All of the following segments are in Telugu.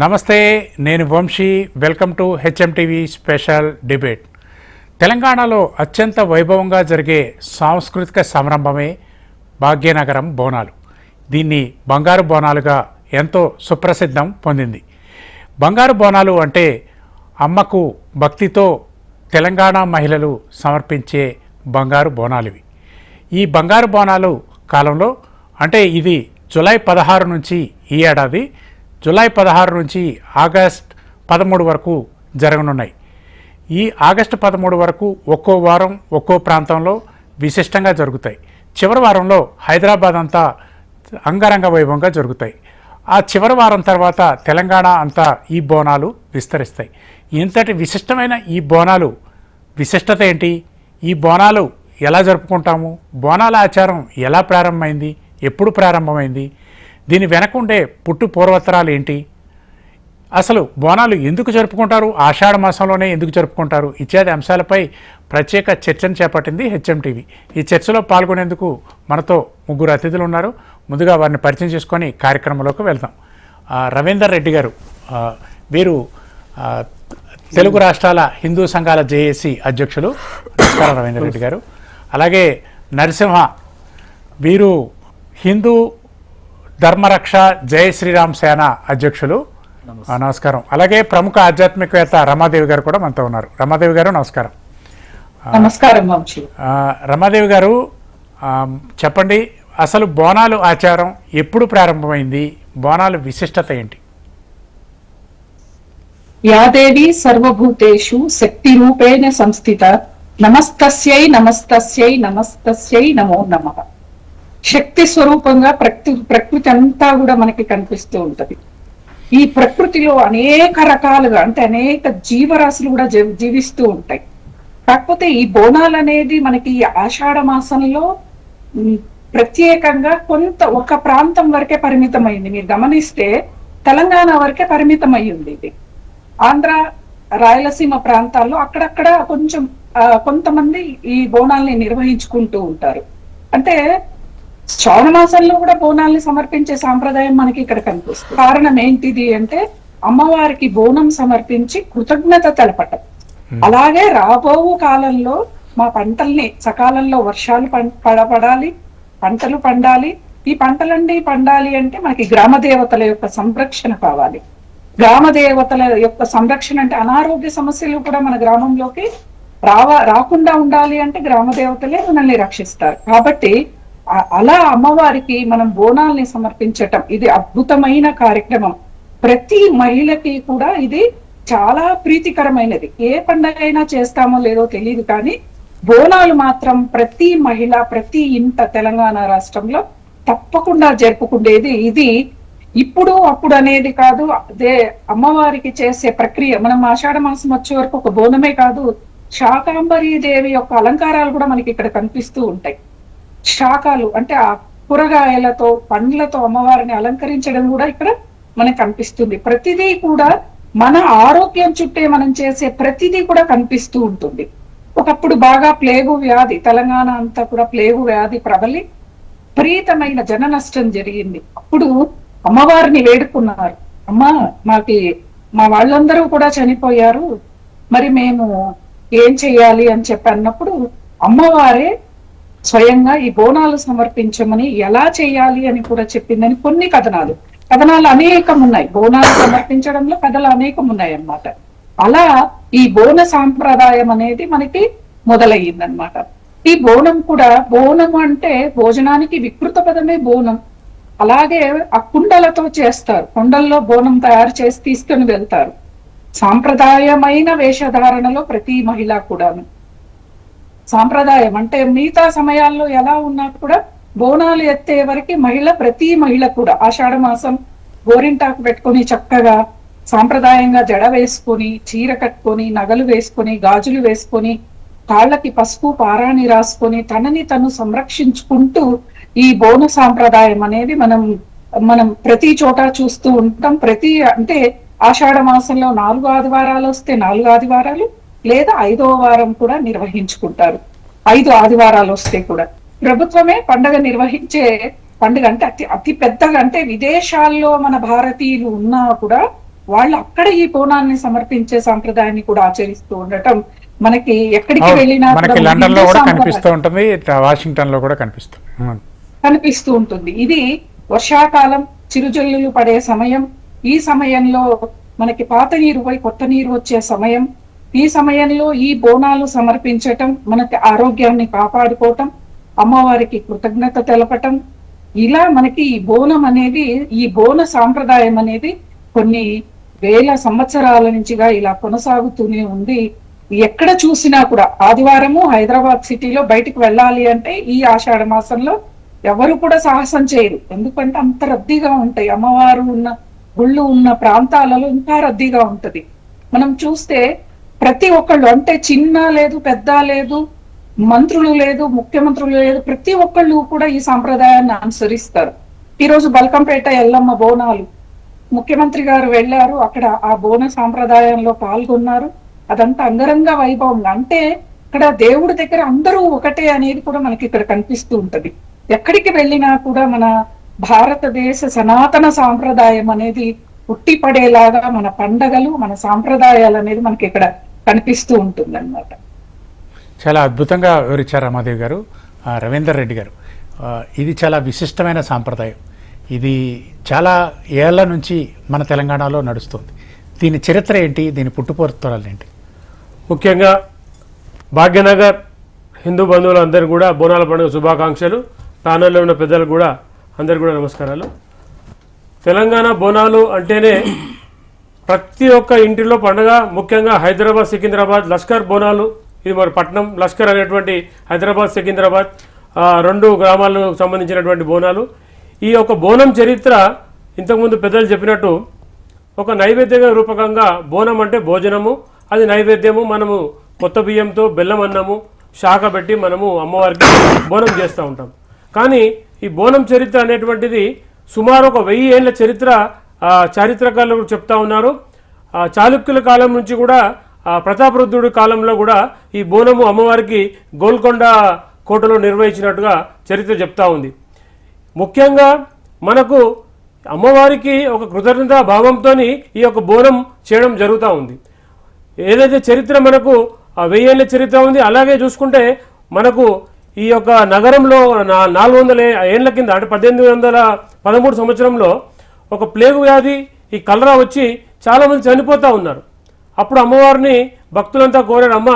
నమస్తే, నేను Vamshi. Welcome to HMTV special debate. తెలంగాణలో అత్యంత వైభవంగా జరిగే సాంస్కృతిక సంరంభమే భాగ్యనగరం బోనాలు. దీన్ని బంగారు బోనాలుగా ఎంతో సుప్రసిద్ధం పొందింది. బంగారు బోనాలు అంటే అమ్మకు భక్తితో తెలంగాణ మహిళలు సమర్పించే బంగారు బోనాలువి. ఈ బంగారు బోనాలు కాలంలో అంటే ఇది జూలై 16 నుంచి ఈ ఏడాది జూలై 16 నుంచి ఆగస్ట్ 13 వరకు జరగనున్నాయి. ఈ ఆగస్టు 13 వరకు ఒక్కో వారం ఒక్కో ప్రాంతంలో విశిష్టంగా జరుగుతాయి. చివరి వారంలో హైదరాబాద్ అంతా అంగరంగ వైభవంగా జరుగుతాయి. ఆ చివరి వారం తర్వాత తెలంగాణ అంతా ఈ బోనాలు విస్తరిస్తాయి. ఇంతటి విశిష్టమైన ఈ బోనాలు విశిష్టత ఏంటి? ఈ బోనాలు ఎలా జరుపుకుంటాము? బోనాల ఆచారం ఎలా ప్రారంభమైంది? ఎప్పుడు ప్రారంభమైంది? దీని వెనకుండే పుట్టు పూర్వోత్తరాలు ఏంటి? అసలు బోనాలు ఎందుకు జరుపుకుంటారు? ఆషాఢ మాసంలోనే ఎందుకు జరుపుకుంటారు? ఇత్యాది అంశాలపై ప్రత్యేక చర్చను చేపట్టింది హెచ్ఎంటీవీ. ఈ చర్చలో పాల్గొనేందుకు మనతో ముగ్గురు అతిథులు ఉన్నారు. ముందుగా వారిని పరిచయం చేసుకొని కార్యక్రమంలోకి వెళ్దాం. రవీందర్ రెడ్డి గారు, వీరు తెలుగు రాష్ట్రాల హిందూ సంఘాల జేఏసీ అధ్యక్షులు. నమస్కారం రవీందర్ రెడ్డి గారు. అలాగే నరసింహ, వీరు హిందూ ధర్మరక్ష జై శ్రీరామ్ సేన అధ్యక్షులు. నమస్కారం. అలాగే ప్రముఖ ఆధ్యాత్మికవేత్త రమాదేవి గారు కూడా మనతో ఉన్నారు. రమాదేవి గారు నమస్కారం. నమస్కారం. రమాదేవి గారు, చెప్పండి, అసలు బోనాలు ఆచారం ఎప్పుడు ప్రారంభమైంది? బోనాలు విశిష్టత ఏంటి? యాదేవి సర్వభూతేషు శక్తి రూపేణ సంస్థిత నమస్తస్యై నమస్తస్యై నమస్తస్యై నమో నమః. శక్తి స్వరూపంగా ప్రకృతి అంతా కూడా మనకి కనిపిస్తూ ఉంటది. ఈ ప్రకృతిలో అనేక రకాలుగా అంటే అనేక జీవరాశులు కూడా జీవిస్తూ ఉంటాయి. కాకపోతే ఈ బోనాలు అనేది మనకి ఆషాఢ మాసంలో ప్రత్యేకంగా ఒక ప్రాంతం వరకే పరిమితమైంది. మీరు గమనిస్తే తెలంగాణ వరకే పరిమితం అయ్యింది. ఇది ఆంధ్ర రాయలసీమ ప్రాంతాల్లో అక్కడక్కడ కొంతమంది ఈ బోనాల్ని నిర్వహించుకుంటూ ఉంటారు. అంటే శ్రావణ మాసంలో కూడా బోనాల్ని సమర్పించే సాంప్రదాయం మనకి ఇక్కడ కనిపిస్తుంది. కారణం ఏంటిది అంటే అమ్మవారికి బోనం సమర్పించి కృతజ్ఞత తెలపటం. అలాగే రాబో కాలంలో మా పంటల్ని సకాలంలో వర్షాలు పడాలి, పంటలు పండాలి. ఈ పంటలన్నీ పండాలి అంటే మనకి గ్రామ దేవతల యొక్క సంరక్షణ కావాలి. గ్రామ దేవతల యొక్క సంరక్షణ అంటే అనారోగ్య సమస్యలు కూడా మన గ్రామంలోకి రాకుండా ఉండాలి అంటే గ్రామ దేవతలే మనల్ని రక్షిస్తారు. కాబట్టి అలా అమ్మవారికి మనం బోనాల్ని సమర్పించటం ఇది అద్భుతమైన కార్యక్రమం. ప్రతి మహిళకి కూడా ఇది చాలా ప్రీతికరమైనది. ఏ పండగ అయినా చేస్తామో లేదో తెలియదు, కానీ బోనాలు మాత్రం ప్రతి మహిళ ప్రతి ఇంట తెలంగాణ రాష్ట్రంలో తప్పకుండా జరుపుకునేది. ఇది ఇప్పుడు అప్పుడు అనేది కాదు, అదే అమ్మవారికి చేసే ప్రక్రియ. మనం ఆషాఢ మాసం వచ్చే వరకు ఒక బోనమే కాదు, శాకాంబరీ దేవి యొక్క అలంకారాలు కూడా మనకి ఇక్కడ కనిపిస్తూ ఉంటాయి. శాకాలు అంటే ఆ కూరగాయలతో పండ్లతో అమ్మవారిని అలంకరించడం కూడా ఇక్కడ మనకు కనిపిస్తుంది. ప్రతిదీ కూడా మన ఆరోగ్యం చుట్టే మనం చేసే ప్రతిదీ కూడా కనిపిస్తూ ఉంటుంది. ఒకప్పుడు బాగా ప్లేగు వ్యాధి, తెలంగాణ అంతా కూడా ప్లేగు వ్యాధి ప్రబలి విపరీతమైన జన నష్టం జరిగింది. అప్పుడు అమ్మవారిని వేడుకున్నారు, అమ్మ మా వాళ్ళందరూ కూడా చనిపోయారు, మరి మేము ఏం చెయ్యాలి అని చెప్పి అన్నప్పుడు అమ్మవారే స్వయంగా ఈ బోనాలు సమర్పించమని, ఎలా చేయాలి అని కూడా చెప్పిందని కొన్ని కథనాలు అనేకం ఉన్నాయి. బోనాలు సమర్పించడంలో కథలు అనేకం ఉన్నాయి అన్నమాట. అలా ఈ బోన సాంప్రదాయం అనేది మనకి మొదలయ్యిందనమాట. ఈ బోనం కూడా, బోనం అంటే భోజనానికి వికృత పదమే బోనం. అలాగే ఆ కుండలతో చేస్తారు, కుండల్లో బోనం తయారు చేసి తీసుకుని వెళ్తారు. సాంప్రదాయమైన వేషధారణలో ప్రతి మహిళ కూడాను సాంప్రదాయం అంటే మిగతా సమయాల్లో ఎలా ఉన్నా కూడా బోనాలు ఎత్తే వరకు ప్రతి మహిళ కూడా ఆషాఢ మాసం గోరింటాకు పెట్టుకొని చక్కగా సాంప్రదాయంగా జడ వేసుకొని, చీర కట్టుకొని, నగలు వేసుకొని, గాజులు వేసుకొని, కాళ్ళకి పసుపు పారాణి రాసుకొని తనని తను సంరక్షించుకుంటూ ఈ బోన సాంప్రదాయం అనేది మనం ప్రతి చోట చూస్తూ ఉంటాం. అంటే ఆషాఢ మాసంలో 4 ఆదివారాలు వస్తే 4 ఆదివారాలు, లేదా 5వ వారం కూడా నిర్వహించుకుంటారు. 5 ఆదివారాలు వస్తే కూడా ప్రభుత్వమే పండగ నిర్వహించే పండుగ. అంటే అతి పెద్దగా, అంటే విదేశాల్లో మన భారతీయులు ఉన్నా కూడా వాళ్ళు అక్కడ ఈ బోనాన్ని సమర్పించే సాంప్రదాయాన్ని కూడా ఆచరిస్తూ ఉండటం మనకి ఎక్కడికి వెళ్ళినా మనకి కూడా లండన్ లో హిందూ కూడా సాంప్రదాయం కనిపిస్తూ ఉంటుంది, వాషింగ్టన్ లో కూడా కనిపిస్తుంది. కనిపిస్తూ ఉంటుంది. ఇది వర్షాకాలం చిరుజల్లులు పడే సమయం. ఈ సమయంలో మనకి పాత నీరు పోయి కొత్త నీరు వచ్చే సమయం. ఈ సమయంలో ఈ బోనాలు సమర్పించటం, మనకి ఆరోగ్యాన్ని కాపాడుకోవటం, అమ్మవారికి కృతజ్ఞత తెలపటం, ఇలా మనకి ఈ బోనం అనేది, ఈ బోన సాంప్రదాయం అనేది కొన్ని వేల సంవత్సరాల నుంచిగా ఇలా కొనసాగుతూనే ఉంది. ఎక్కడ చూసినా కూడా ఆదివారము హైదరాబాద్ సిటీలో బయటికి వెళ్ళాలి అంటే ఈ ఆషాఢ మాసంలో ఎవరు కూడా సాహసం చేయరు. ఎందుకంటే అంత రద్దీగా ఉంటాయి. అమ్మవారు ఉన్న గుళ్ళు ఉన్న ప్రాంతాలలో ఇంకా రద్దీగా ఉంటది. మనం చూస్తే ప్రతి ఒక్కళ్ళు, అంటే చిన్న లేదు పెద్ద లేదు, మంత్రులు లేదు ముఖ్యమంత్రులు లేదు, ప్రతి ఒక్కళ్ళు కూడా ఈ సాంప్రదాయాన్ని అనుసరిస్తారు. ఈ రోజు బల్కంపేట ఎల్లమ్మ బోనాలు, ముఖ్యమంత్రి గారు వెళ్ళారు, అక్కడ ఆ బోన సాంప్రదాయంలో పాల్గొన్నారు. అదంతా అంగరంగ వైభవంగా, అంటే ఇక్కడ దేవుడి దగ్గర అందరూ ఒకటే అనేది కూడా మనకి ఇక్కడ కనిపిస్తూ ఉంటది. ఎక్కడికి వెళ్ళినా కూడా మన భారతదేశ సనాతన సాంప్రదాయం అనేది ఉట్టిపడేలాగా మన పండగలు, మన సాంప్రదాయాలు అనేది మనకి ఇక్కడ కనిపిస్తూ ఉంటుంది అన్నమాట. చాలా అద్భుతంగా వివరించారు రమాదేవి గారు. రవీందర్ రెడ్డి గారు, ఇది చాలా విశిష్టమైన సాంప్రదాయం. ఇది చాలా ఏళ్ల నుంచి మన తెలంగాణలో నడుస్తుంది. దీని చరిత్ర ఏంటి, దీని పుట్టుపూర్తలు ఏంటి? ముఖ్యంగా భాగ్యనగర్ హిందూ బంధువులందరూ కూడా బోనాల పండుగ శుభాకాంక్షలు. ప్యానల్లో ఉన్న పెద్దలు కూడా అందరు కూడా నమస్కారాలు. తెలంగాణ బోనాలు అంటేనే ప్రతి ఒక్క ఇంటిలో పండుగ. ముఖ్యంగా హైదరాబాద్ సికింద్రాబాద్ లష్కర్ బోనాలు, ఇది మరి పట్నం లష్కర్ అనేటువంటి హైదరాబాద్ సికింద్రాబాద్ రెండు గ్రామాలకు సంబంధించినటువంటి బోనాలు. ఈ యొక్క బోనం చరిత్ర ఇంతకుముందు పెద్దలు చెప్పినట్టు ఒక నైవేద్యంగా రూపకంగా బోనం అంటే భోజనము, అది నైవేద్యము. మనము కొత్త బియ్యంతో బెల్లం అన్నము శాఖ పెట్టి మనము అమ్మవారికి బోనం చేస్తూ ఉంటాం. కానీ ఈ బోనం చరిత్ర అనేటువంటిది సుమారు ఒక 1000 ఏళ్ల చరిత్ర చారిత్రకారులు చెప్తా ఉన్నారు. చాళుక్యుల కాలం నుంచి కూడా ప్రతాపరుద్రుడి కాలంలో కూడా ఈ బోనము అమ్మవారికి గోల్కొండ కోటలో నిర్వహించినట్టుగా చరిత్ర చెప్తా ఉంది. ముఖ్యంగా మనకు అమ్మవారికి ఒక కృతజ్ఞతా భావంతో ఈ యొక్క బోనం చేయడం జరుగుతూ ఉంది. ఏదైతే చరిత్ర మనకు 1000 ఏళ్ల చరిత్ర ఉంది, అలాగే చూసుకుంటే మనకు ఈ యొక్క నగరంలో 400 ఏళ్ల కింద, అంటే 1813 సంవత్సరంలో ఒక ప్లేగు వ్యాధి, ఈ కలరా వచ్చి చాలామంది చనిపోతూ ఉన్నారు. అప్పుడు అమ్మవారిని భక్తులంతా కోరారు, అమ్మ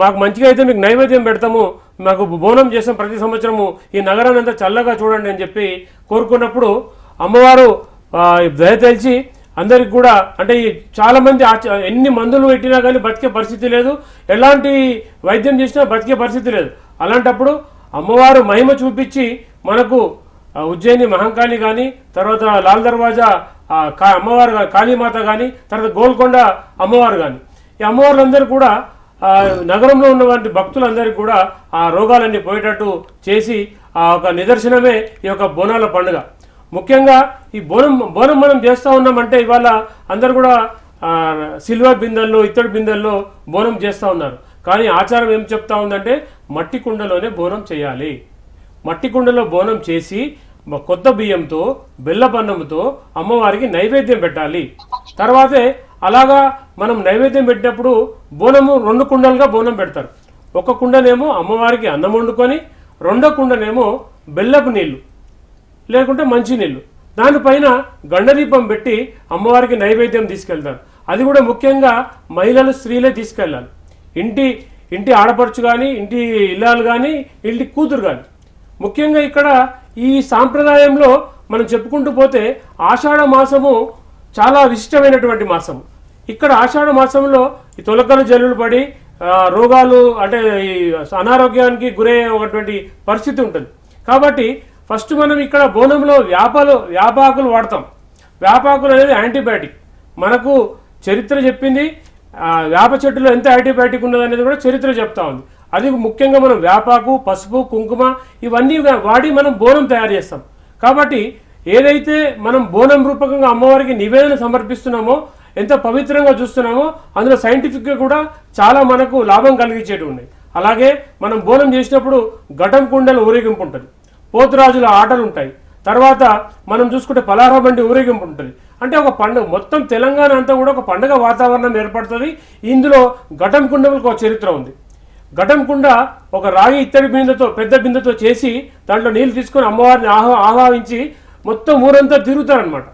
మాకు మంచిగా అయితే మీకు నైవేద్యం పెడతాము, మాకు బోనం చేస్తాం ప్రతి సంవత్సరము, ఈ నగరాన్ని అంతా చల్లగా చూడండి అని చెప్పి కోరుకున్నప్పుడు అమ్మవారు దయతెలిచి అందరికి కూడా, అంటే చాలామంది ఎన్ని మందులు పెట్టినా కానీ బతికే పరిస్థితి లేదు, ఎలాంటి వైద్యం చేసినా బతికే పరిస్థితి లేదు. అలాంటప్పుడు అమ్మవారు మహిమ చూపించి మనకు ఉజ్జయిని మహంకాళి కానీ, తర్వాత లాల్ దర్వాజా అమ్మవారు కాళీమాత కానీ, తర్వాత గోల్కొండ అమ్మవారు కానీ, ఈ అమ్మవార్లందరూ కూడా నగరంలో ఉన్నటువంటి భక్తులందరికీ కూడా ఆ రోగాలన్నీ పోయేటట్టు చేసి ఆ ఒక నిదర్శనమే ఈ యొక్క బోనాల పండుగ. ముఖ్యంగా ఈ బోనం మనం చేస్తూ ఉన్నామంటే ఇవాళ అందరు కూడా సిల్వర్ బిందెల్లో, ఇత్తడి బిందెల్లో బోనం చేస్తూ ఉన్నారు. కానీ ఆచారం ఏం చెప్తా ఉందంటే మట్టి కుండలోనే బోనం చేయాలి. మట్టి కుండలో బోనం చేసి కొత్త బియ్యంతో బెల్లపన్నంతో అమ్మవారికి నైవేద్యం పెట్టాలి. తర్వాతే అలాగా మనం నైవేద్యం పెట్టినప్పుడు బోనము 2 కుండలుగా బోనం పెడతారు. ఒక కుండనేమో అమ్మవారికి అన్నం వండుకొని, రెండో కుండనేమో బెల్లపు నీళ్లు లేకుంటే మంచినీళ్ళు, దానిపైన గండదీపం పెట్టి అమ్మవారికి నైవేద్యం తీసుకెళ్తారు. అది కూడా ముఖ్యంగా మహిళలు, స్త్రీలే తీసుకెళ్ళాలి. ఇంటి ఆడపడుచు కానీ, ఇంటి ఇల్లాలు కానీ, ఇంటి కూతురు కానీ. ముఖ్యంగా ఇక్కడ ఈ సాంప్రదాయంలో మనం చెప్పుకుంటూ పోతే ఆషాఢ మాసము చాలా విశిష్టమైనటువంటి మాసం. ఇక్కడ ఆషాఢ మాసంలో ఈ తొలకలు జల్లులు పడి రోగాలు, అంటే ఈ అనారోగ్యానికి గురయ్యేటువంటి పరిస్థితి ఉంటుంది. కాబట్టి ఫస్ట్ మనం ఇక్కడ బోనంలో వేపాకులు వాడతాం. వేపాకులు అనేది యాంటీబయాటిక్. మనకు చరిత్ర చెప్పింది వేప చెట్టులో ఎంత యాంటీబయాటిక్ ఉన్నది అనేది కూడా చరిత్ర చెప్తా ఉంది. అది ముఖ్యంగా మనం వేపాకు, పసుపు, కుంకుమ ఇవన్నీ వాడి మనం బోనం తయారు చేస్తాం. కాబట్టి ఏదైతే మనం బోనం రూపకంగా అమ్మవారికి నివేదన సమర్పిస్తున్నామో, ఎంత పవిత్రంగా చూస్తున్నామో, అందులో సైంటిఫిక్గా కూడా చాలా మనకు లాభం కలిగించేటివి ఉన్నాయి. అలాగే మనం బోనం చేసినప్పుడు ఘటం కుండల ఊరేగింపు ఉంటుంది, పోతురాజుల ఆటలు ఉంటాయి, తర్వాత మనం చూసుకుంటే పలారా బండి ఊరేగింపు ఉంటుంది. అంటే ఒక పండుగ మొత్తం తెలంగాణ అంతా కూడా ఒక పండుగ వాతావరణం ఏర్పడుతుంది. ఇందులో ఘటం కుండలకు ఒక చరిత్ర ఉంది. ఘటం కుండ ఒక రాగి ఇత్తడి బిందెతో పెద్ద బిందెతో చేసి దాంట్లో నీళ్ళు తీసుకొని అమ్మవారిని ఆహ్వానించి మొత్తం ఊరంతా తిరుగుతారనమాట.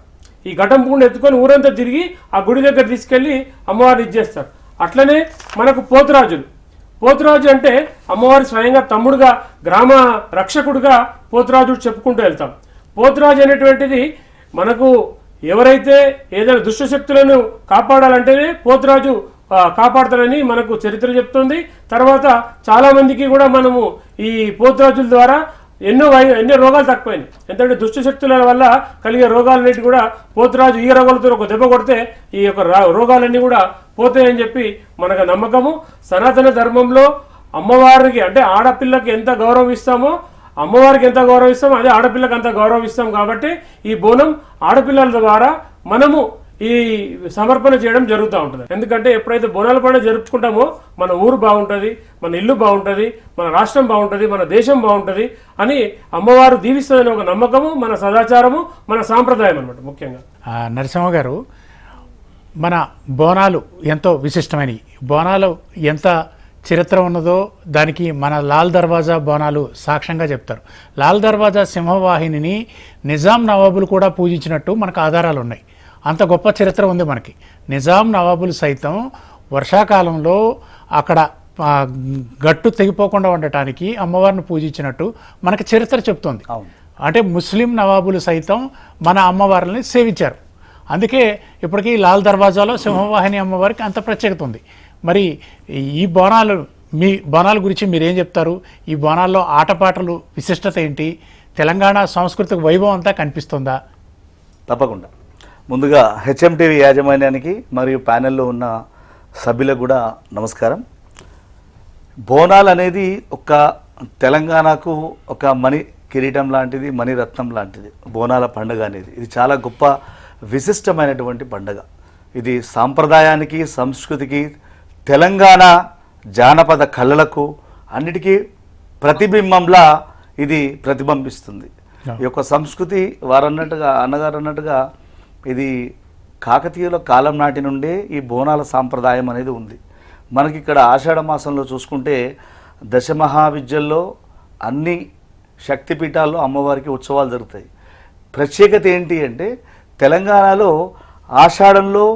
ఈ ఘటం కుండ ఎత్తుకొని ఊరంతా తిరిగి ఆ గుడి దగ్గర తీసుకెళ్ళి అమ్మవారిని ఇచ్చేస్తారు. అట్లనే మనకు పోతురాజు అంటే అమ్మవారి స్వయంగా తమ్ముడుగా గ్రామ రక్షకుడుగా పోతురాజు చెప్పుకుంటూ వెళ్తాం. పోతురాజు అనేటువంటిది మనకు ఎవరైతే ఏదైనా దుష్టశక్తులను కాపాడాలంటేనే పోతురాజు కాపాడతారని మనకు చరిత్ర చెప్తుంది. తర్వాత చాలా మందికి కూడా మనము ఈ పోతురాజుల ద్వారా ఎన్నో రోగాలు తక్కువైనాయి. ఎందుకంటే దుష్టశక్తుల వల్ల కలిగే రోగాలన్నిటి కూడా పోతురాజు ఈ రోగాలతో ఒక దెబ్బ కొడితే ఈ యొక్క రోగాలన్నీ కూడా పోతాయని చెప్పి మనకు నమ్మకము. సనాతన ధర్మంలో అమ్మవారికి అంటే ఆడపిల్లకి ఎంత గౌరవం ఇస్తామో అమ్మవారికి ఎంత గౌరవిస్తామో అదే ఆడపిల్లకి అంత గౌరవిస్తాం. కాబట్టి ఈ బోనం ఆడపిల్లల ద్వారా మనము ఈ సమర్పణ చేయడం జరుగుతూ ఉంటుంది. ఎందుకంటే ఎప్పుడైతే బోనాల పండుగ జరుపుకుంటామో మన ఊరు బాగుంటుంది, మన ఇల్లు బాగుంటుంది, మన రాష్ట్రం బాగుంటుంది, మన దేశం బాగుంటుంది అని అమ్మవారు దీవిస్తుందని ఒక నమ్మకము, మన సదాచారము, మన సాంప్రదాయం అన్నమాట. ముఖ్యంగా నరసింహ గారు, మన బోనాలు ఎంతో విశిష్టమైనవి. బోనాలు ఎంత చరిత్ర ఉన్నదో దానికి మన లాల్ దర్వాజా బోనాలు సాక్ష్యంగా చెప్తారు. లాల్ దర్వాజా సింహవాహినిని నిజాం నవాబులు కూడా పూజించినట్టు మనకు ఆధారాలు ఉన్నాయి. అంత గొప్ప చరిత్ర ఉంది మనకి. నిజాం నవాబులు సైతం వర్షాకాలంలో అక్కడ గట్టు తెగిపోకుండా ఉండటానికి అమ్మవారిని పూజించినట్టు మనకి చరిత్ర చెప్తుంది. అంటే ముస్లిం నవాబులు సైతం మన అమ్మవారిని సేవించారు. అందుకే ఇప్పటికీ లాల్ దర్వాజాలో సింహవాహిని అమ్మవారికి అంత ప్రత్యేకత ఉంది. మరి ఈ బోనాల గురించి మీరేం చెప్తారు? ఈ బోనాల్లో ఆటపాటలు విశిష్టత ఏంటి? తెలంగాణ సాంస్కృతిక వైభవం అంతా కనిపిస్తుందా? తప్పకుండా. ముందుగా హెచ్ఎంటీవీ యాజమాన్యానికి మరియు ప్యానెల్లో ఉన్న సభ్యులకు కూడా నమస్కారం. బోనాలు అనేది ఒక తెలంగాణకు ఒక మణి కిరీటం లాంటిది, మణిరత్నం లాంటిది. బోనాల పండుగ అనేది ఇది చాలా గొప్ప విశిష్టమైనటువంటి పండుగ. ఇది సాంప్రదాయానికి, సంస్కృతికి, తెలంగాణ జానపద కళలకు అన్నిటికీ ప్రతిబింబంలా ఇది ప్రతిబింబిస్తుంది. ఈ యొక్క సంస్కృతి అన్నగారు అన్నట్టుగా ఇది కాకతీయుల కాలం నాటి నుండే ఈ బోనాల సాంప్రదాయం అనేది ఉంది. మనకి ఇక్కడ ఆషాఢ మాసంలో చూసుకుంటే దశమహావిద్యల్లో అన్ని శక్తిపీఠాల్లో అమ్మవారికి ఉత్సవాలు జరుగుతాయి. ప్రత్యేకత ఏంటి అంటే తెలంగాణలో ఆషాఢంలో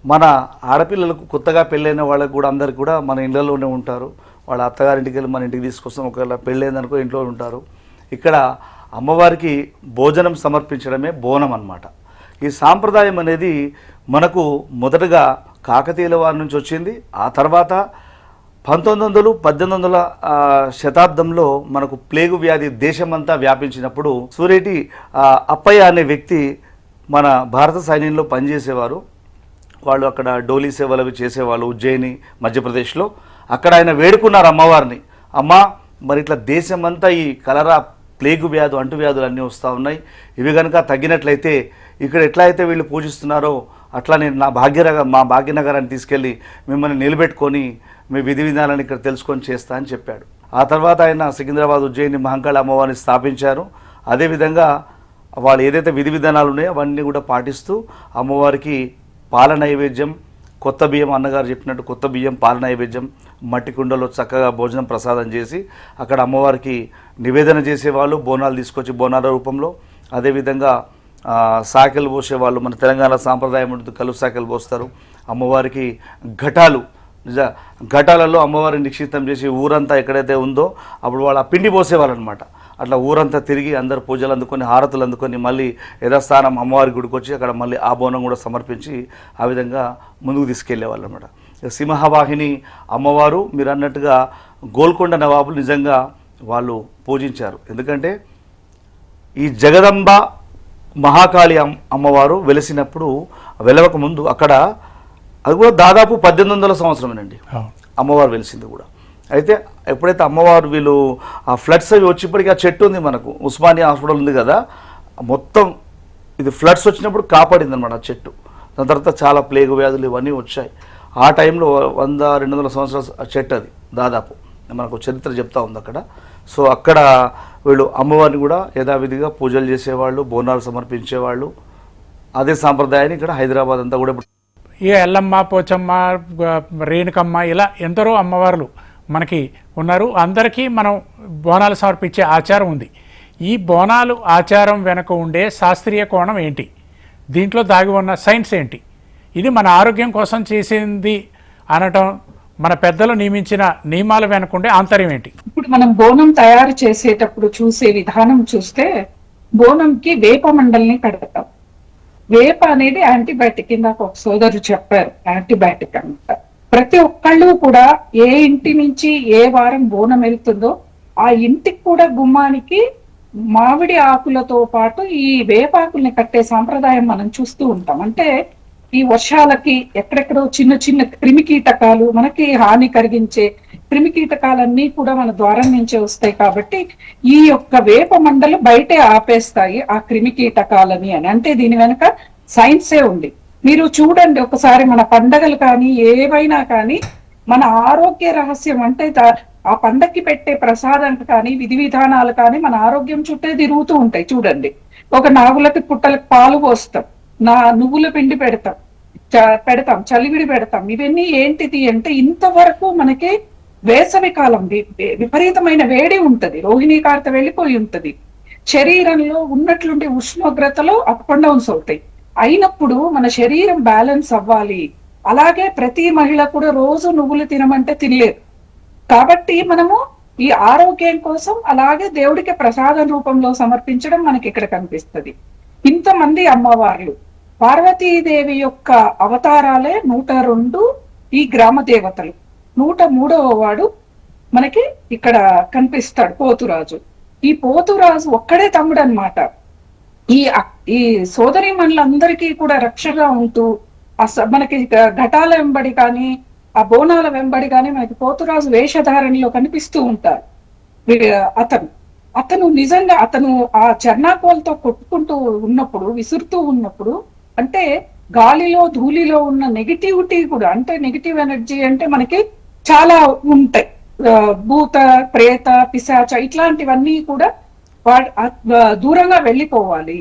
మన ఆడపిల్లలకు కొత్తగా పెళ్ళైన వాళ్ళకు కూడా అందరికి కూడా మన ఇళ్ళలోనే ఉంటారు. వాళ్ళ అత్తగారింటికి వెళ్ళి మన ఇంటికి తీసుకొస్తాం. ఒకవేళ పెళ్ళైందనుకో ఇంట్లో ఉంటారు. ఇక్కడ అమ్మవారికి భోజనం సమర్పించడమే బోనం అన్నమాట. ఈ సాంప్రదాయం అనేది మనకు మొదటగా కాకతీయుల వారి నుంచి వచ్చింది. ఆ తర్వాత 1900, 1800 శతాబ్దంలో మనకు ప్లేగు వ్యాధి దేశమంతా వ్యాపించినప్పుడు సూరేటి అప్పయ్య అనే వ్యక్తి మన భారత సైన్యంలో పనిచేసేవారు. వాళ్ళు అక్కడ డోలీ సేవలు అవి చేసేవాళ్ళు ఉజ్జయిని, మధ్యప్రదేశ్లో. అక్కడ ఆయన వేడుకున్నారు అమ్మవారిని, అమ్మ మరి ఇట్లా దేశమంతా ఈ కలరా, ప్లేగు వ్యాధు, అంటువ్యాధులు అన్నీ వస్తూ ఉన్నాయి. ఇవి కనుక తగ్గినట్లయితే ఇక్కడ ఎట్లా అయితే వీళ్ళు పూజిస్తున్నారో అట్లా నేను మా భాగ్యనగరాన్ని తీసుకెళ్ళి మిమ్మల్ని నిలబెట్టుకొని మీ విధి విధానాన్ని ఇక్కడ తెలుసుకొని చేస్తా అని చెప్పాడు. ఆ తర్వాత ఆయన సికింద్రాబాద్, ఉజ్జయిని, మహంకాళి అమ్మవారిని స్థాపించారు. అదేవిధంగా వాళ్ళు ఏదైతే విధి విధానాలు ఉన్నాయో అవన్నీ కూడా పాటిస్తూ అమ్మవారికి పాల నైవేద్యం, కొత్త బియ్యం, అన్నగారు చెప్పినట్టు కొత్త బియ్యం, పాల నైవేద్యం, మట్టి కుండలో చక్కగా భోజనం ప్రసాదం చేసి అక్కడ అమ్మవారికి నివేదన చేసేవాళ్ళు. బోనాలు తీసుకొచ్చి బోనాల రూపంలో, అదేవిధంగా సాకెలు పోసేవాళ్ళు. మన తెలంగాణ సాంప్రదాయం ఉంటుంది, కలుపు సాకెలు పోస్తారు. అమ్మవారికి ఘటాలలో అమ్మవారిని నిక్షిప్తం చేసి ఊరంతా ఎక్కడైతే ఉందో అప్పుడు వాళ్ళు ఆ పిండి పోసేవాళ్ళు అనమాట. అట్లా ఊరంతా తిరిగి అందరు పూజలు అందుకొని, హారతులు అందుకొని మళ్ళీ యథాస్థానం అమ్మవారి గుడికి వచ్చి అక్కడ మళ్ళీ ఆ బోనం కూడా సమర్పించి ఆ విధంగా ముందుకు తీసుకెళ్లేవాళ్ళు అనమాట. సింహవాహిని అమ్మవారు మీరు అన్నట్టుగా గోల్కొండ నవాబులు నిజంగా వాళ్ళు పూజించారు. ఎందుకంటే ఈ జగదంబ మహాకాళి అమ్మవారు వెలిసినప్పుడు, వెలవక ముందు అక్కడ అది కూడా దాదాపు 1800 సంవత్సరమేనండి అమ్మవారు వెలిసింది కూడా. అయితే ఎప్పుడైతే అమ్మవారు వీళ్ళు ఆ ఫ్లడ్స్ అవి వచ్చేప్పటికీ ఆ చెట్టు ఉంది మనకు, ఉస్మానియా హాస్పిటల్ ఉంది కదా, మొత్తం ఇది ఫ్లడ్స్ వచ్చినప్పుడు కాపాడింది అనమాట ఆ చెట్టు. దాని తర్వాత చాలా ప్లేగు వ్యాధులు ఇవన్నీ వచ్చాయి. ఆ టైంలో 100-200 సంవత్సరాల చెట్టు అది దాదాపు మనకు చరిత్ర చెప్తా ఉంది అక్కడ. సో అక్కడ వీళ్ళు అమ్మవారిని కూడా యథావిధిగా పూజలు చేసేవాళ్ళు, బోనాలు సమర్పించేవాళ్ళు. అదే సాంప్రదాయాన్ని ఇక్కడ హైదరాబాద్ అంతా కూడా ఇక ఎల్లమ్మ, పోచమ్మ, రేణుకమ్మ ఇలా ఎందరో అమ్మవార్లు మనకి ఉన్నారు. అందరికీ మనం బోనాలు సమర్పించే ఆచారం ఉంది. ఈ బోనాలు ఆచారం వెనుక ఉండే శాస్త్రీయ కోణం ఏంటి, దీంట్లో దాగి ఉన్న సైన్స్ ఏంటి, ఇది మన ఆరోగ్యం కోసం చేసింది అనటం, మన పెద్దలు నియమించిన నియమాల వెనుకుండే ఆంతర్యం ఏంటి? ఇప్పుడు మనం బోనం తయారు చేసేటప్పుడు చూసే విధానం చూస్తే బోనంకి వేప మండల్ని కడతాం. వేప అనేది యాంటీబయాటిక్, ఇందాక ఒక సోదరు చెప్పారు యాంటీబయాటిక్ అంట. ప్రతి ఒక్కళ్ళు కూడా ఏ ఇంటి నుంచి ఏ వారం బోనం వెళ్తుందో ఆ ఇంటికి కూడా గుమ్మానికి మామిడి ఆకులతో పాటు ఈ వేపాకుల్ని కట్టే సాంప్రదాయం మనం చూస్తూ ఉంటాం. అంటే ఈ వర్షాలకి ఎక్కడెక్కడో చిన్న చిన్న క్రిమి కీటకాలు, మనకి హాని కలిగించే క్రిమి కీటకాలన్నీ కూడా మన ద్వారం నుంచే వస్తాయి. కాబట్టి ఈ యొక్క వేప మండలు బయటే ఆపేస్తాయి ఆ క్రిమి కీటకాలని అని. అంటే దీని వెనక సైన్సే ఉంది. మీరు చూడండి ఒకసారి, మన పండగలు కానీ ఏవైనా కానీ మన ఆరోగ్య రహస్యం అంటే ఆ పండక్కి పెట్టే ప్రసాదం కానీ విధి విధానాలు కానీ మన ఆరోగ్యం చుట్టే తిరుగుతూ ఉంటాయి. చూడండి, ఒక నాగులకి పుట్టలకు పాలు పోస్తాం, నువ్వుల పిండి పెడతాం, చలివిడి పెడతాం. ఇవన్నీ ఏంటిది అంటే ఇంతవరకు మనకి వేసవి కాలం విపరీతమైన వేడి ఉంటది, రోహిణీ కార్త వెళ్ళిపోయి ఉంటది, శరీరంలో ఉన్నట్లుండే ఉష్ణోగ్రతలో అప్ అండ్ డౌన్స్ అవుతాయి. అయినప్పుడు మన శరీరం బ్యాలెన్స్ అవ్వాలి. అలాగే ప్రతి మహిళ కూడా రోజు నువ్వులు తినమంటే తినలేదు. కాబట్టి మనము ఈ ఆరోగ్యం కోసం అలాగే దేవుడికి ప్రసాదం రూపంలో సమర్పించడం మనకి ఇక్కడ కనిపిస్తుంది. ఇంతమంది అమ్మవార్లు, పార్వతీదేవి యొక్క అవతారాలే 102 ఈ గ్రామ దేవతలు. 103వ వాడు మనకి ఇక్కడ కనిపిస్తాడు పోతురాజు. ఈ పోతురాజు ఒక్కడే తమ్ముడు అన్నమాట. ఈ సోదరి మనులందరికీ కూడా రక్షగా ఉంటూ మనకి ఘటాల వెంబడి కానీ ఆ బోనాల వెంబడి కానీ మనకి పోతురాజు వేషధారణలో కనిపిస్తూ ఉంటారు. అతను నిజంగా ఆ చర్నాకోలతో కొట్టుకుంటూ ఉన్నప్పుడు, విసురుతూ ఉన్నప్పుడు, అంటే గాలిలో ధూళిలో ఉన్న నెగిటివిటీ కూడా, అంటే నెగిటివ్ ఎనర్జీ అంటే మనకి చాలా ఉంటాయి, భూత ప్రేత పిశాచ ఇట్లాంటివన్నీ కూడా దూరంగా వెళ్ళిపోవాలి.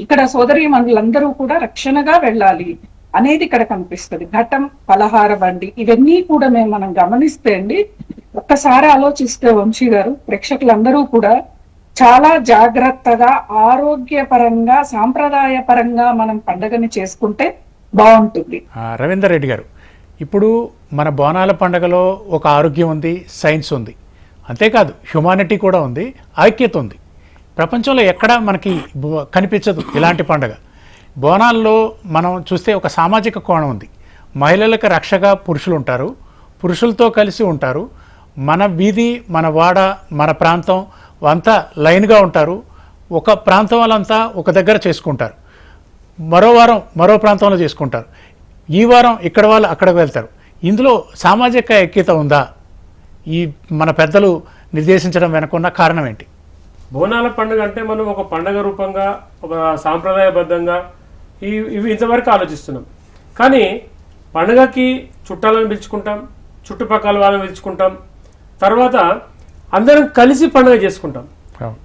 ఇక్కడ సోదరి మనులందరూ కూడా రక్షణగా వెళ్ళాలి అనేది ఇక్కడ కనిపిస్తుంది. ఘటం, పలహార బండి ఇవన్నీ కూడా మనం గమనిస్తే అండి, ఒక్కసారి ఆలోచిస్తే వంశీ గారు, ప్రేక్షకులందరూ కూడా చాలా జాగ్రత్తగా ఆరోగ్యపరంగా సాంప్రదాయపరంగా మనం పండుగని చేసుకుంటే బాగుంటుంది. రవీందర్ రెడ్డి గారు, ఇప్పుడు మన బోనాల పండుగలో ఒక ఆరోగ్యం ఉంది, సైన్స్ ఉంది, అంతేకాదు హ్యుమానిటీ కూడా ఉంది, ఐక్యత ఉంది. ప్రపంచంలో ఎక్కడా మనకి కనిపించదు ఇలాంటి పండుగ. బోనాల్లో మనం చూస్తే ఒక సామాజిక కోణం ఉంది. మహిళలకు రక్షగా పురుషులు ఉంటారు, పురుషులతో కలిసి ఉంటారు. మన వీధి, మన వాడ, మన ప్రాంతం అంతా లైన్గా ఉంటారు. ఒక ప్రాంతం వాళ్ళంతా ఒక దగ్గర చేసుకుంటారు, మరో వారం మరో ప్రాంతంలో చేసుకుంటారు, ఈ వారం ఇక్కడ వాళ్ళు అక్కడికి వెళ్తారు. ఇందులో సామాజిక ఐక్యత ఉందా? ఈ మన పెద్దలు నిర్దేశించడం వెనుకున్న కారణం ఏంటి? బోనాల పండుగ అంటే మనం ఒక పండుగ రూపంగా, ఒక సాంప్రదాయబద్ధంగా ఇవి ఇంతవరకు ఆలోచిస్తున్నాం. కానీ పండుగకి చుట్టాలను పిలుచుకుంటాం, చుట్టుపక్కల వాళ్ళని పిలుచుకుంటాం, తర్వాత అందరం కలిసి పండుగ చేసుకుంటాం.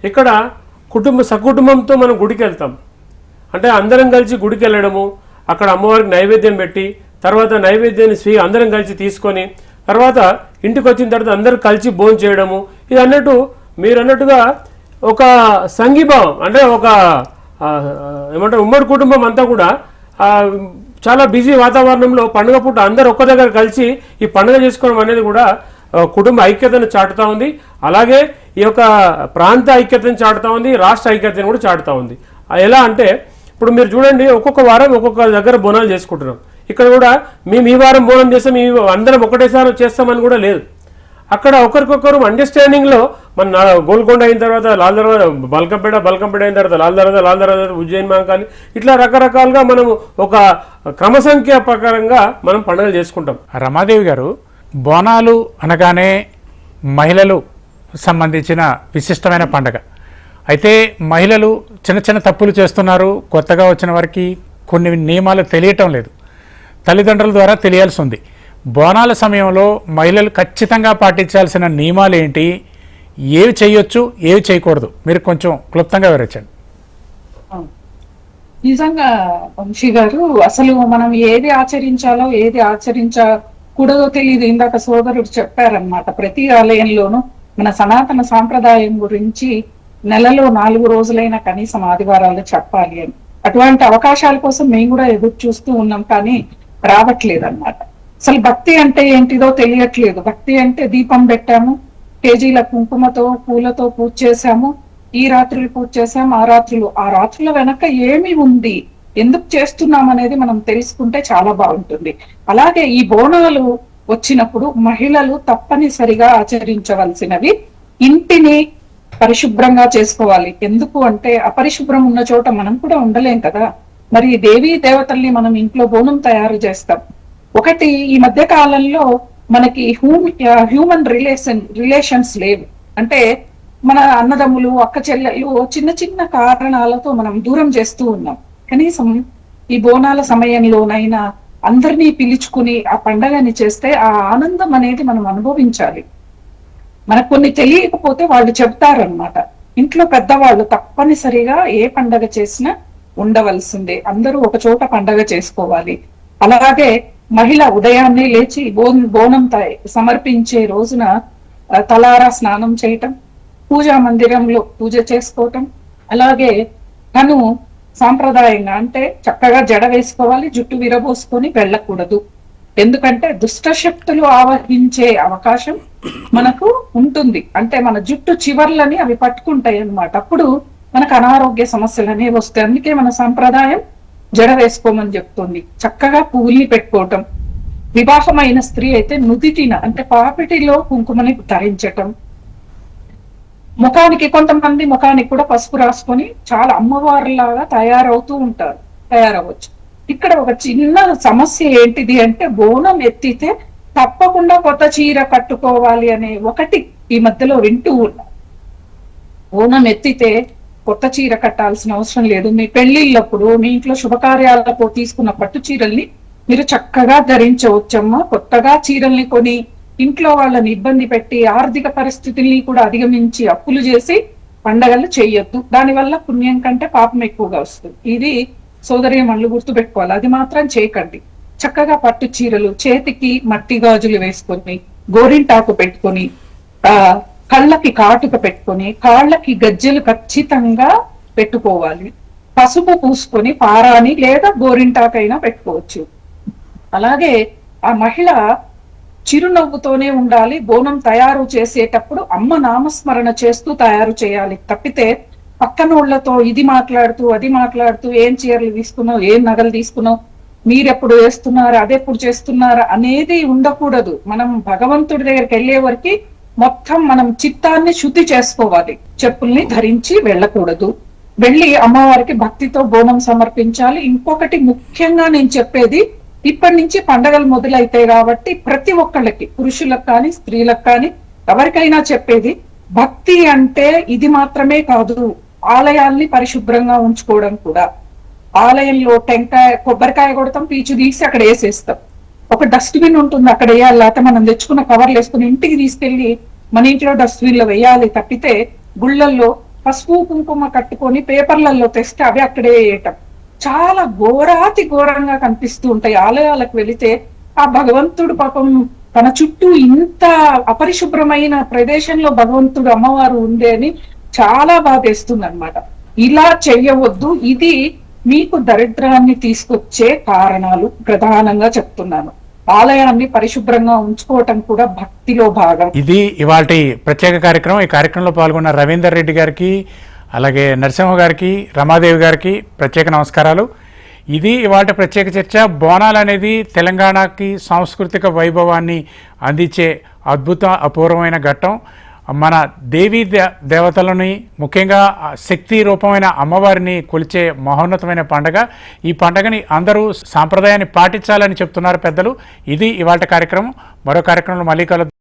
ఇక్కడ సకుటుంబంతో మనం గుడికి వెళ్తాం. అంటే అందరం కలిసి గుడికి వెళ్ళడము, అక్కడ అమ్మవారికి నైవేద్యం పెట్టి, తర్వాత నైవేద్యాన్ని అందరం కలిసి తీసుకొని, తర్వాత ఇంటికి వచ్చిన తర్వాత అందరూ కలిసి భోజనం చేయడము. ఇది అన్నట్టు మీరు అన్నట్టుగా ఒక సంఘీభావం, అంటే ఒక ఏమంటారు ఉమ్మడి కుటుంబం అంతా కూడా చాలా బిజీ వాతావరణంలో పండుగ పూట అందరు ఒక్క దగ్గర కలిసి ఈ పండుగ చేసుకోవడం అనేది కూడా కుటుంబ ఐక్యతను చాటుతా ఉంది. అలాగే ఈ యొక్క ప్రాంత ఐక్యతను చాటుతా ఉంది, రాష్ట్ర ఐక్యతను కూడా చాటుతా ఉంది. ఎలా అంటే ఇప్పుడు మీరు చూడండి, ఒక్కొక్క వారం ఒక్కొక్క దగ్గర బోనాలు చేసుకుంటున్నాం. ఇక్కడ కూడా మేము ఈ వారం బోనం చేస్తాం, అందరం ఒకటేసారి చేస్తామని కూడా లేదు. అక్కడ ఒకరికొకరు అండర్స్టాండింగ్లో మన గోల్కొండ అయిన తర్వాత లాల్ దర్వాజా, బల్కంపేట అయిన తర్వాత లాల్ దర్వాజా, ఉజ్జయిన్ మహంకాళి, ఇట్లా రకరకాలుగా మనం ఒక క్రమసంఖ్య ప్రకారంగా మనం పండుగలు చేసుకుంటాం. రమాదేవి గారు, బోనాలు అనగానే మహిళలు సంబంధించిన విశిష్టమైన పండుగ. అయితే మహిళలు చిన్న చిన్న తప్పులు చేస్తున్నారు. కొత్తగా వచ్చిన వారికి కొన్ని నియమాలు తెలియటం లేదు, తల్లిదండ్రుల ద్వారా తెలియాల్సి ఉంది. బోనాల సమయంలో మహిళలు ఖచ్చితంగా పాటించాల్సిన నియమాలు ఏంటి, ఏవి చేయొచ్చు, ఏవి చేయకూడదు, మీరు కొంచెం క్లుప్తంగా వివరించండి. నిజంగా వంశీ గారు, అసలు మనం ఏది ఆచరించాలో ఏది ఆచరించకూడదో తెలియదు. ఇందాక సోదరుడు చెప్పారనమాట, ప్రతి ఆలయంలోనూ మన సనాతన సాంప్రదాయం గురించి నెలలో 4 రోజులైనా కనీసం ఆదివారాలు చెప్పాలి అని. అటువంటి అవకాశాల కోసం మేము కూడా ఎదురు చూస్తూ ఉన్నాం, కానీ రావట్లేదు అన్నమాట. అసలు భక్తి అంటే ఏంటిదో తెలియట్లేదు. భక్తి అంటే దీపం పెట్టాము, కేజీల కుంకుమతో పూలతో పూజ చేశాము, ఈ రాత్రులు పూజ చేసాం, ఆ రాత్రుల వెనక ఏమి ఉంది, ఎందుకు చేస్తున్నాం అనేది మనం తెలుసుకుంటే చాలా బాగుంటుంది. అలాగే ఈ బోనాలు వచ్చినప్పుడు మహిళలు తప్పనిసరిగా ఆచరించవలసినవి, ఇంటిని పరిశుభ్రంగా చేసుకోవాలి. ఎందుకు అంటే అపరిశుభ్రం ఉన్న చోట మనం కూడా ఉండలేం కదా. మరి దేవీ దేవతల్ని మనం ఇంట్లో బోనం తయారు చేస్తాం. ఒకటి, ఈ మధ్య కాలంలో మనకి హ్యూమన్ రిలేషన్స్ లేవు. అంటే మన అన్నదమ్ములు, అక్క చెల్లెలు చిన్న చిన్న కారణాలతో మనం దూరం చేస్తూ ఉన్నాం. కనీసం ఈ బోనాల సమయంలోనైనా అందరినీ పిలుచుకుని ఆ పండగని చేస్తే ఆ ఆనందం అనేది మనం అనుభవించాలి. మనకు కొన్ని తెలియకపోతే వాళ్ళు చెప్తారనమాట. ఇంట్లో పెద్దవాళ్ళు తప్పనిసరిగా ఏ పండగ చేసినా ఉండవలసిందే, అందరూ ఒక చోట పండగ చేసుకోవాలి. అలాగే మహిళ ఉదయాన్నే లేచి బోనం సమర్పించే రోజున తలారా స్నానం చేయటం, పూజా మందిరంలో పూజ చేసుకోవటం, అలాగే తను సాంప్రదాయంగా అంటే చక్కగా జడ వేసుకోవాలి, జుట్టు విరబోసుకొని వెళ్ళకూడదు. ఎందుకంటే దుష్ట శక్తులు ఆవహించే అవకాశం మనకు ఉంటుంది. అంటే మన జుట్టు చివర్లని అవి పట్టుకుంటాయి అన్నమాట. అప్పుడు మనకు అనారోగ్య సమస్యలు అనేవి వస్తాయి. అందుకే మన సంప్రదాయం జడ వేసుకోమని చెప్తుంది. చక్కగా పువ్వుల్ని పెట్టుకోవటం, వివాహమైన స్త్రీ అయితే నుదిటిన అంటే పాపిటిలో కుంకుమని ధరించటం, కొంతమంది ముఖానికి కూడా పసుపు రాసుకొని చాలా అమ్మవారిలాగా తయారవచ్చు. ఇక్కడ ఒక చిన్న సమస్య ఏంటిది అంటే, బోనం ఎత్తితే తప్పకుండా కొత్త చీర కట్టుకోవాలి అనే ఒకటి ఈ మధ్యలో వింటూ ఉన్నా. బోనం ఎత్తితే కొత్త చీర కట్టాల్సిన అవసరం లేదు. మీ పెళ్లిళ్ళప్పుడు, మీ ఇంట్లో శుభకార్యాలకు తీసుకున్న పట్టు చీరల్ని మీరు చక్కగా ధరించవచ్చమ్మా. కొత్తగా చీరల్ని కొని ఇంట్లో వాళ్ళని ఇబ్బంది పెట్టి ఆర్థిక పరిస్థితుల్ని కూడా అధిగమించి అప్పులు చేసి పండగలు చేయొద్దు. దానివల్ల పుణ్యం కంటే పాపం ఎక్కువగా వస్తుంది. ఇది సోదరీమణులు గుర్తుపెట్టుకోవాలి. అది మాత్రం చేయకండి. చక్కగా పట్టు చీరలు, చేతికి మట్టి గాజులు వేసుకొని, గోరింటాకు పెట్టుకొని, కళ్ళకి కాటుక పెట్టుకొని, కాళ్ళకి గజ్జెలు ఖచ్చితంగా పెట్టుకోవాలి. పసుపు పూసుకొని పారాని లేదా గోరింటాకైనా పెట్టుకోవచ్చు. అలాగే ఆ మహిళ చిరునవ్వుతోనే ఉండాలి. బోనం తయారు చేసేటప్పుడు అమ్మ నామస్మరణ చేస్తూ తయారు చేయాలి. తప్పితే పక్కనోళ్లతో ఇది మాట్లాడుతూ అది మాట్లాడుతూ, ఏం చీరలు తీసుకున్నావు, ఏం నగలు తీసుకున్నావు, మీరెప్పుడు వేస్తున్నారు, అదెప్పుడు చేస్తున్నారు అనేది ఉండకూడదు. మనం భగవంతుడి దగ్గరికి వెళ్ళే వరకు మొత్తం మనం చిత్తాన్ని శుద్ధి చేసుకోవాలి. చెప్పుల్ని ధరించి వెళ్ళకూడదు. వెళ్ళి అమ్మవారికి భక్తితో బోనం సమర్పించాలి. ఇంకొకటి ముఖ్యంగా నేను చెప్పేది, ఇప్పటి నుంచి పండగలు మొదలైతాయి కాబట్టి ప్రతి ఒక్కళ్ళకి, పురుషులకు కానీ స్త్రీలకు కానీ ఎవరికైనా చెప్పేది, భక్తి అంటే ఇది మాత్రమే కాదు, ఆలయాల్ని పరిశుభ్రంగా ఉంచుకోవడం కూడా. ఆలయంలో కొబ్బరికాయ కొడతాం, పీచు తీసి అక్కడ వేసేస్తాం. ఒక డస్ట్బిన్ ఉంటుంది, అక్కడ వేయాలి. లేకపోతే మనం తెచ్చుకున్న కవర్లు వేసుకుని ఇంటికి తీసుకెళ్లి మన ఇంట్లో డస్ట్బిన్ లో వేయాలి. తప్పితే గుళ్ళల్లో పసుపు కుంకుమ కట్టుకొని పేపర్లలో తెస్తే అవి అక్కడే వేయటం చాలా ఘోరంగా కనిపిస్తూ ఉంటాయి. ఆలయాలకు వెళితే ఆ భగవంతుడు పాపం తన చుట్టూ ఇంత అపరిశుభ్రమైన ప్రదేశంలో భగవంతుడు అమ్మవారు ఉంది అని చాలా బాధేస్తుంది అనమాట. ఇలా చెయ్యవద్దు. ఇది మీకు దరిద్రాన్ని తీసుకొచ్చే కారణాలు ప్రధానంగా చెప్తున్నాను. ఆలయాన్ని పరిశుభ్రంగా ఉంచుకోవటం కూడా భక్తిలో భాగం. ఇది ఇవాల్టి ప్రత్యేక కార్యక్రమం. ఈ కార్యక్రమంలో పాల్గొన్న రవీందర్ రెడ్డి గారికి, అలాగే నరసింహ గారికి, రమాదేవి గారికి ప్రత్యేక నమస్కారాలు. ఇది ఇవాళ ప్రత్యేక చర్చ. బోనాలు అనేది తెలంగాణకి సాంస్కృతిక వైభవాన్ని అందించే అపూర్వమైన ఘట్టం. మన దేవీ దేవతలని, ముఖ్యంగా శక్తి రూపమైన అమ్మవారిని కొలిచే మహోన్నతమైన పండుగ. ఈ పండుగని అందరూ సాంప్రదాయాన్ని పాటించాలని చెప్తున్నారు పెద్దలు. ఇది ఇవాళ కార్యక్రమం. మరో కార్యక్రమంలో మళ్ళీ కలుద్దాం.